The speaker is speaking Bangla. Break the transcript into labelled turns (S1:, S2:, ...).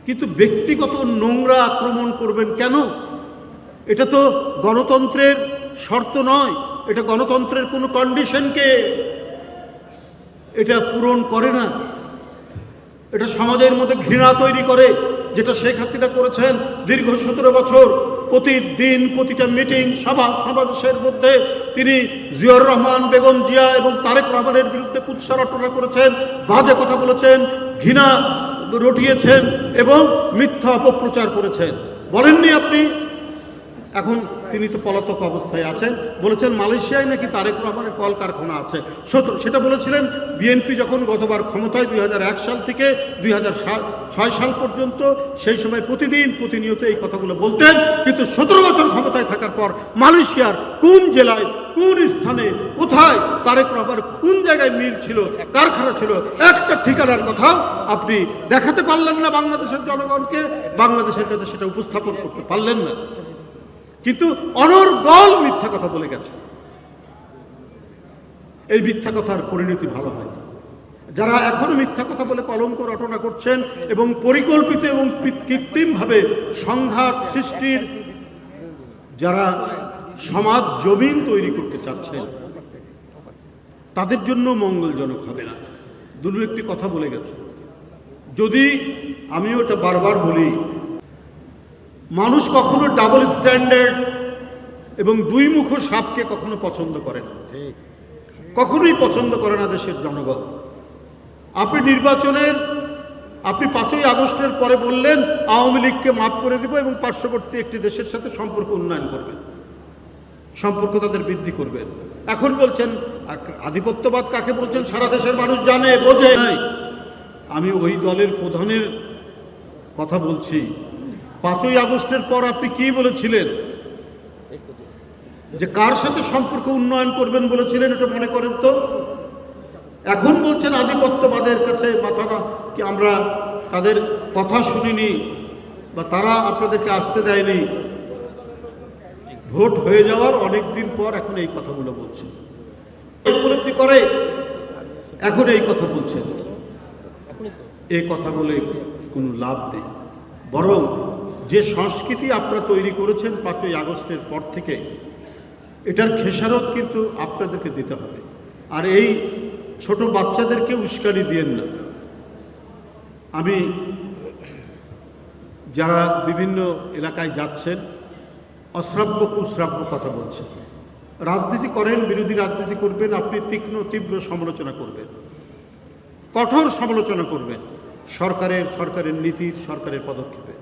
S1: কিন্তু ব্যক্তিগত নোংরা আক্রমণ করবেন কেন? এটা তো গণতন্ত্রের শর্ত নয়, এটা গণতন্ত্রের কোনো কন্ডিশনকে এটা পূরণ করে না। এটা সমাজের মধ্যে ঘৃণা তৈরি করে, যেটা শেখ হাসিনা করেছেন দীর্ঘ 17 বছর। প্রতিদিন প্রতিটা মিটিং সমাবেশের মধ্যে তিনি জিয়াউর রহমান, বেগম জিয়া এবং তারেক রহমানের বিরুদ্ধে কুৎসা রটনা করেছেন, বাজে কথা বলেছেন, ঘৃণা রটিয়েছেন এবং মিথ্যা অপপ্রচার করেছেন। বলেননি আপনি? এখন তিনি তো পলাতক অবস্থায় আছেন। বলেছেন মালয়েশিয়ায় নাকি তারেক রহমানের কলকারখানা আছে, সেটা বলেছিলেন বিএনপি যখন গতবার ক্ষমতায় 2001 সাল থেকে 2006 সাল পর্যন্ত। সেই সময় প্রতিনিয়ত এই কথাগুলো বলতেন। কিন্তু 17 বছর ক্ষমতায় থাকার পর মালয়েশিয়ার কোন জেলায়, কোন স্থানে, কোথায় তারেক রহমান কোন জায়গায় মিল ছিল, কারখানা ছিল, একটা ঠিকানার কথাও আপনি দেখাতে পারলেন না বাংলাদেশের জনগণকে। বাংলাদেশের কাছে সেটা উপস্থাপন করতে পারলেন না, কিন্তু অনর্গল মিথ্যা কথা বলে গেছে। এই মিথ্যা কথার পরিণতি ভালো হয় না। যারা এখনো মিথ্যা কথা বলে কলঙ্ক রটনা করছেন এবং পরিকল্পিত এবং কৃত্রিমভাবে সংঘাত সৃষ্টির যারা সমাজ জমিন তৈরি করতে চাচ্ছেন, তাদের জন্য মঙ্গলজনক হবে না। দুলু একটি কথা বলে গেছে, যদি আমিও এটা বারবার বলি, মানুষ কখনো ডাবল স্ট্যান্ডার্ড এবং দুই মুখ সাপকে কখনো পছন্দ করে না, কখনোই পছন্দ করে না দেশের জনগণ। আপনি 5ই আগস্টের পরে বললেন আওয়ামী লীগকে মাফ করে দিব এবং পার্শ্ববর্তী একটি দেশের সাথে সম্পর্ক উন্নয়ন করবেন, সম্পর্ক তাদের বৃদ্ধি করবেন। এখন বলছেন আধিপত্যবাদ কাকে বলছেন সারা দেশের মানুষ জানে, বোঝে। আমি ওই দলের প্রধানের কথা বলছি। 5ই আগস্টের পর আপনি কি বলেছিলেন, যে কার সাথে সম্পর্ক উন্নয়ন করবেন বলেছিলেন, এটা মনে করেন তো? এখন বলছেন আধিপত্যবাদের কাছে মাথা না, কি আমরা তাদের কথা শুনিনি বা তারা আপনাদেরকে আসতে দেয়নি। ভোট হয়ে যাওয়ার অনেক দিন পর এখন এই কথাগুলো বলছেন, উপলব্ধি করে এখন এই কথা বলছেন। এই কথা বলে কোনো লাভ নেই, বরং যে সংস্কৃতি আপনারা তৈরি করেছেন 5ই আগস্টের পর থেকে, এটার খেসারত কিন্তু আপনাদেরকে দিতে হবে। আর এই ছোট বাচ্চাদেরকে উস্কানি দিয়েন না। আমি যারা বিভিন্ন এলাকায় যাচ্ছেন অশ্রাব্য কুশ্রাব্য কথা বলছেন, রাজনীতি করেন, বিরোধী রাজনীতি করবেন, আপনি তীব্র সমালোচনা করবেন, কঠোর সমালোচনা করবেন সরকারের নীতির, সরকারের পদক্ষেপে।